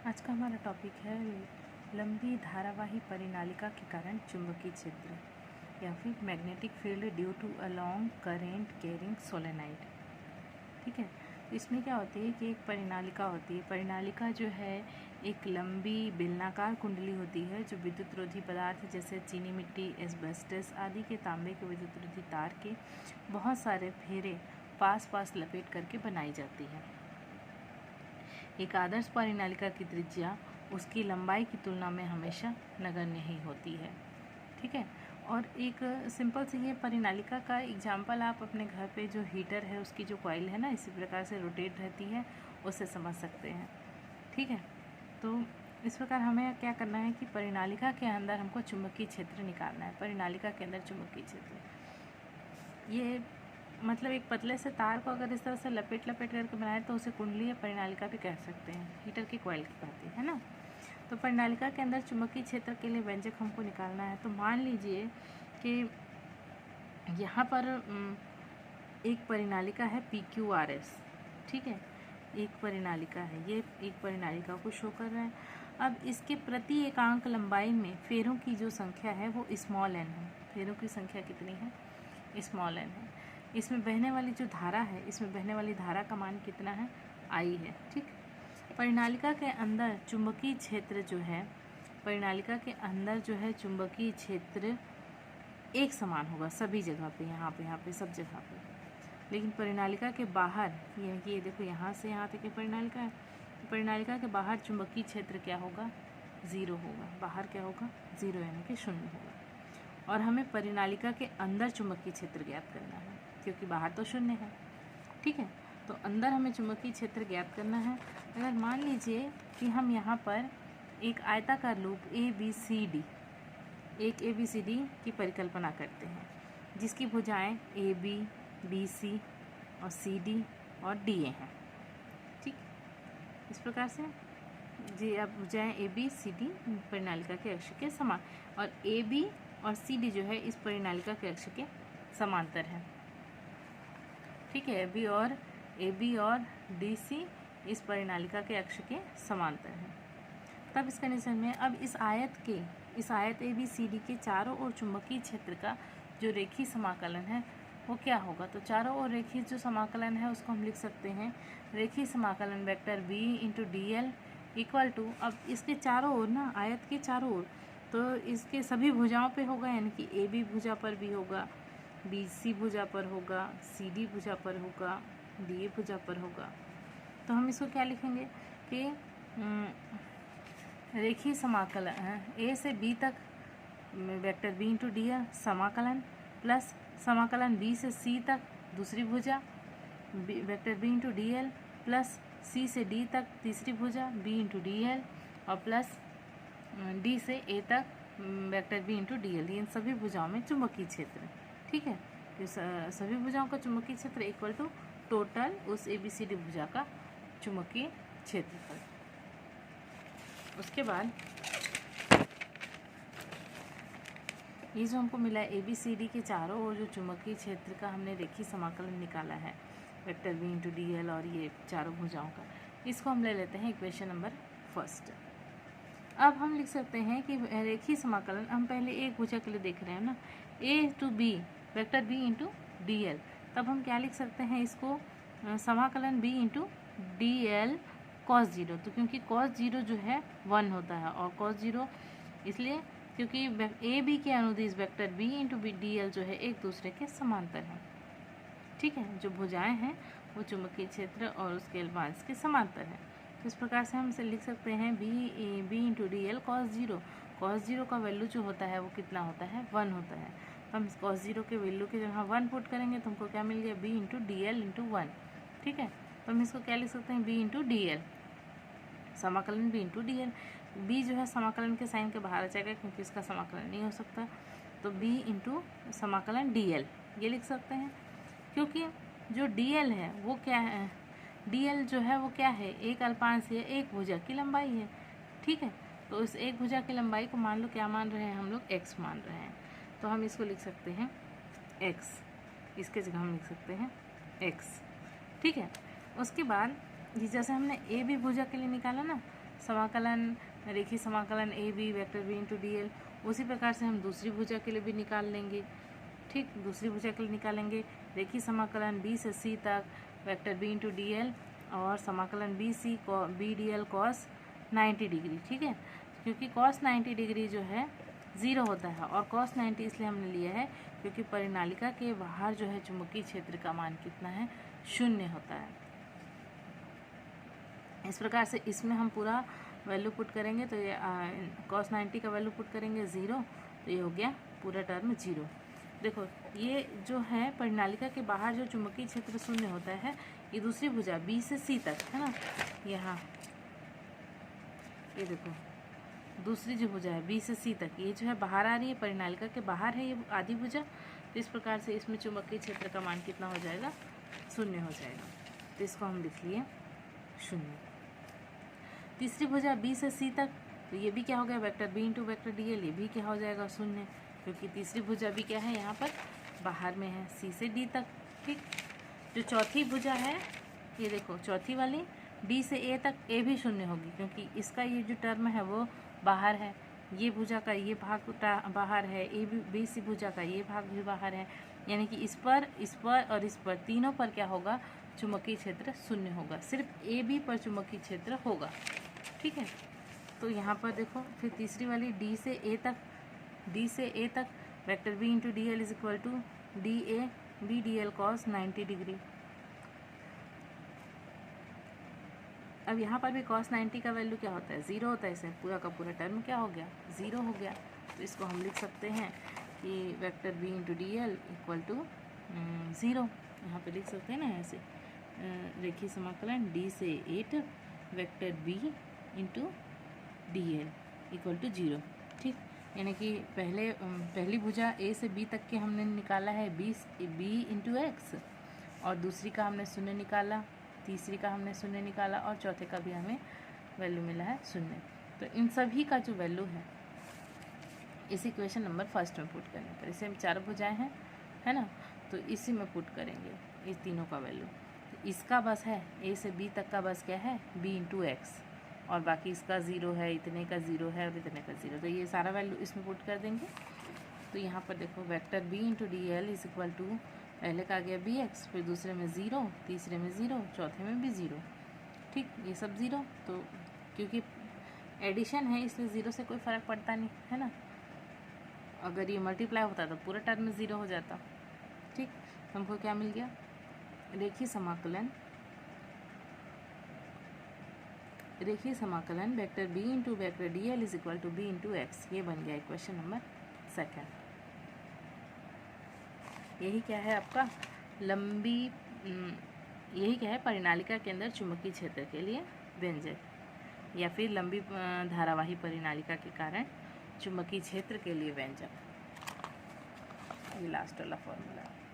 आज का हमारा टॉपिक है लंबी धारावाही परिनालिका के कारण चुंबकीय क्षेत्र या फिर magnetic field due to a long current carrying solenoid. ठीक है, इसमें क्या होती है कि एक परिनालिका होती है। परिनालिका जो है एक लंबी बेलनाकार कुंडली होती है जो विद्युत रोधी पदार्थ जैसे चीनी मिट्टी, एस्बेस्टस आदि के तांबे के विद्युत रोधी तार के बहुत सारे फेरे पास पास लपेट करके बनाई जाती है। एक आदर्श परिनालिका की त्रिज्या उसकी लंबाई की तुलना में हमेशा नगण्य ही होती है। ठीक है, और एक सिंपल सी ये परिनालिका का एग्जाम्पल आप अपने घर पे जो हीटर है उसकी जो कॉइल है ना, इसी प्रकार से रोटेट रहती है, उससे समझ सकते हैं। ठीक है, तो इस प्रकार हमें क्या करना है कि परिनालिका के अंदर हमको चुंबकीय क्षेत्र निकालना है। परिनालिका के अंदर चुंबकीय क्षेत्र ये मतलब एक पतले से तार को अगर इस तरह से लपेट करके बनाए तो उसे कुंडली या परिनालिका भी कह सकते हैं। हीटर की कॉइल की बात है ना। तो परिनालिका के अंदर चुंबकीय क्षेत्र के लिए व्यंजक हमको निकालना है। तो मान लीजिए कि यहाँ पर एक परिनालिका है PQRS। ठीक है, एक परिनालिका है, ये एक परिनालिका को शो कर रहा है। अब इसके प्रति एकांक लंबाई में फेरों की जो संख्या है वो स्मॉल n है। फेरों की संख्या कितनी है? स्मॉल n है। इसमें बहने वाली जो धारा है, इसमें बहने वाली धारा का मान कितना है? I है। ठीक, परिनालिका के अंदर चुंबकीय क्षेत्र जो है, परिनालिका के अंदर जो है चुंबकीय क्षेत्र एक समान होगा सभी जगह पे, यहाँ पे सब जगह पे। लेकिन परिनालिका के बाहर, यानी कि ये देखो यहाँ से यहाँ तक की परिनालिका है, तो परिनालिका के बाहर चुंबकीय क्षेत्र क्या होगा? 0 होगा। बाहर क्या होगा? 0 यानी कि 0 होगा। और हमें परिनालिका के अंदर चुंबकीय क्षेत्र ज्ञात करना है क्योंकि बाहर तो 0 है। ठीक है, तो अंदर हमें चुंबकीय क्षेत्र ज्ञात करना है। अगर मान लीजिए कि हम यहाँ पर एक आयताकार लूप ABCD, एक ABCD की परिकल्पना करते हैं जिसकी भुजाएं AB, BC और CD और DA हैं। ठीक, इस प्रकार से जी अब भुजाएं ABCD परिनालिका के अक्ष के समान, और AB और CD जो है इस परिनालिका के अक्ष के समांतर है। ठीक है, AB और DC इस परिनालिका के अक्ष के समांतर है। तब इस कंडीशन में अब इस आयत ABCD के चारों ओर चुंबकीय क्षेत्र का जो रेखीय समाकलन है वो क्या होगा? तो चारों ओर रेखीय जो समाकलन है उसको हम लिख सकते हैं रेखीय समाकलन vector B into DL equal to, अब इसके चारों ओर ना, आयत के चारों ओर, तो इसके सभी भुजाओं पे होगा, यानी कि AB भुजा पर भी होगा, BC भुजा पर होगा, CD भुजा पर होगा, DA भुजा पर होगा। तो हम इसको क्या लिखेंगे कि रेखीय समाकलन A से B तक वेक्टर B इंटू DL समाकलन प्लस समाकलन B से C तक दूसरी भुजा vector B into DL plus C से D तक तीसरी भुजा B इंटू DL और प्लस D से A तक वेक्टर B इंटू DL। इन सभी भुजाओं में चुंबकीय क्षेत्र। ठीक है, तो सभी भुजाओं का चुंबकीय क्षेत्र इक्वल टू टोटल उस ABCD भुजा का चुंबकीय क्षेत्रफल। उसके बाद ये जो हमको मिला है ABCD के चारों ओर जो चुंबकीय क्षेत्र का हमने रेखीय समाकलन निकाला है वेक्टर B इंटू DL और ये चारों भुजाओं का, इसको हम ले लेते हैं इक्वेशन नंबर 1। अब हम लिख सकते हैं कि रेखीय समाकलन हम पहले एक भुजा के लिए देख रहे हैं ना, A to B vector B into DL। तब हम क्या लिख सकते हैं इसको? समाकलन B इंटू DL cos 0। तो क्योंकि cos 0 जो है 1 होता है और cos 0 इसलिए क्योंकि AB के अनुदिश वेक्टर B इंटू DL जो है एक दूसरे के समांतर हैं। ठीक है, जो भुजाएं हैं वो चुंबकीय क्षेत्र और उसके एलवांस के समांतर हैं। तो इस प्रकार से हम इसे लिख सकते हैं B into DL cos 0। cos 0 का वैल्यू जो होता है वो कितना होता है? 1 होता है। तो हम cos 0 के वैल्यू के जहाँ 1 पुट करेंगे तो हमको क्या मिल गया? B into DL into 1। ठीक है, तो हम इसको क्या लिख सकते हैं? B इंटू DL समाकलन B इंटू DL। B जो है समाकलन के साइन के बाहर आ जाएगा क्योंकि इसका समाकलन नहीं हो सकता, तो B इंटू समाकलन DL ये लिख सकते हैं। क्योंकि जो DL है वो क्या है? DL जो है वो क्या है? एक अल्पांश या एक भुजा की लंबाई है। ठीक है, तो इस एक भुजा की लंबाई को मान लो क्या मान रहे हैं हम लोग? x मान रहे हैं। तो हम इसको लिख सकते हैं x, इसके जगह हम लिख सकते हैं x। ठीक है, उसके बाद जैसे हमने AB भुजा के लिए निकाला ना, समाकलन, रेखीय समाकलन A B vector B into D L, उसी प्रकार से हम दूसरी भुजा के लिए भी निकाल लेंगे। ठीक, दूसरी भुजा के लिए निकालेंगे रेखीय समाकलन बी से सी तक vector B into D L और समाकलन बी डी एल कॉस 90 डिग्री। ठीक है, क्योंकि कॉस 90 डिग्री जो है 0 होता है और कॉस 90 इसलिए हमने लिया है क्योंकि परिनालिका के बाहर जो है चुंबकीय क्षेत्र का मान कितना है, 0 होता है। इस प्रकार से इसमें हम पूरा वैल्यू पुट करेंगे तो ये कॉस 90 का वैल्यू पुट करेंगे 0, तो ये हो गया पूरा टर्म 0। देखो ये जो है परिनालिका के बाहर जो चुंबकीय क्षेत्र 0 होता है, ये दूसरी भुजा बी से सी तक है ना, यहाँ ये देखो दूसरी जो भुजा है बी से सी तक, ये जो है बाहर आ रही है, परिनालिका के बाहर है ये आधी भुजा। तो इस प्रकार से इसमें चुंबकीय क्षेत्र का मान कितना हो जाएगा, 0 हो जाएगा। तो इसको हम लिख लिए 0। तीसरी भुजा बी से सी तक, तो ये भी क्या हो गया, vector B into vector D L, ये भी क्या हो जाएगा 0, क्योंकि तीसरी भुजा भी क्या है यहाँ पर बाहर में है, सी से डी तक। ठीक, जो चौथी भुजा है ये देखो चौथी वाली डी से ए तक, ए भी 0 होगी क्योंकि इसका ये जो टर्म है वो बाहर है, ये भुजा का ये भाग बाहर है, ए भी बी सी भुजा का ये भाग भी बाहर है, यानी कि इस पर और इस पर तीनों पर क्या होगा, चुंबकीय क्षेत्र 0 होगा, सिर्फ ए बी पर चुंबकीय क्षेत्र होगा। ठीक है, तो यहाँ पर देखो फिर तीसरी वाली डी से ए तक vector B into D L is equal to D A B D L cos 90 डिग्री। अब यहाँ पर भी कॉस 90 का वैल्यू क्या होता है, 0 होता है, इसे पूरा का पूरा टर्म क्या हो गया, 0 हो गया। तो इसको हम लिख सकते हैं कि vector B into D L equal to 0, यहाँ पे लिख सकते हैं ना ऐसे, रेखीय समाकलन डी से 8 vector B into D L equal to 0। ठीक, यानी कि पहली भुजा ए से बी तक के हमने निकाला है बी इंटू एक्स, और दूसरी का हमने 0 निकाला, तीसरी का हमने 0 निकाला और चौथे का भी हमें वैल्यू मिला है 0। तो इन सभी का जो वैल्यू है इस इक्वेशन नंबर 1 में पुट करने पर, इसे 4 भुजाएं हैं है ना, तो इसी में पुट करेंगे इस तीनों का वैल्यू। तो इसका बस है ए से बी तक का बस क्या है, बी इंटू एक्स, और बाकी इसका 0 है, इतने का 0 है और इतने का 0, तो ये सारा वैल्यू इसमें पुट कर देंगे। तो यहाँ पर देखो vector B into D L is equal to, पहले का आ गया बी एक्स, फिर दूसरे में 0, तीसरे में 0, चौथे में भी 0। ठीक, ये सब 0, तो क्योंकि एडिशन है इसलिए 0 से कोई फ़र्क पड़ता नहीं है ना, अगर ये मल्टीप्लाई होता तो पूरा टर्म में 0 हो जाता। ठीक, हमको क्या मिल गया, रेखीय समाकलन vector B into vector D L is equal to B into X, ये बन गया इक्वेशन नंबर 2। यही क्या है आपका यही क्या है परिनालिका के अंदर चुंबकीय क्षेत्र के लिए व्यंजक, या फिर लंबी धारावाही परिनालिका के कारण चुंबकीय क्षेत्र के लिए व्यंजक। ये लास्ट वाला फॉर्मूला है।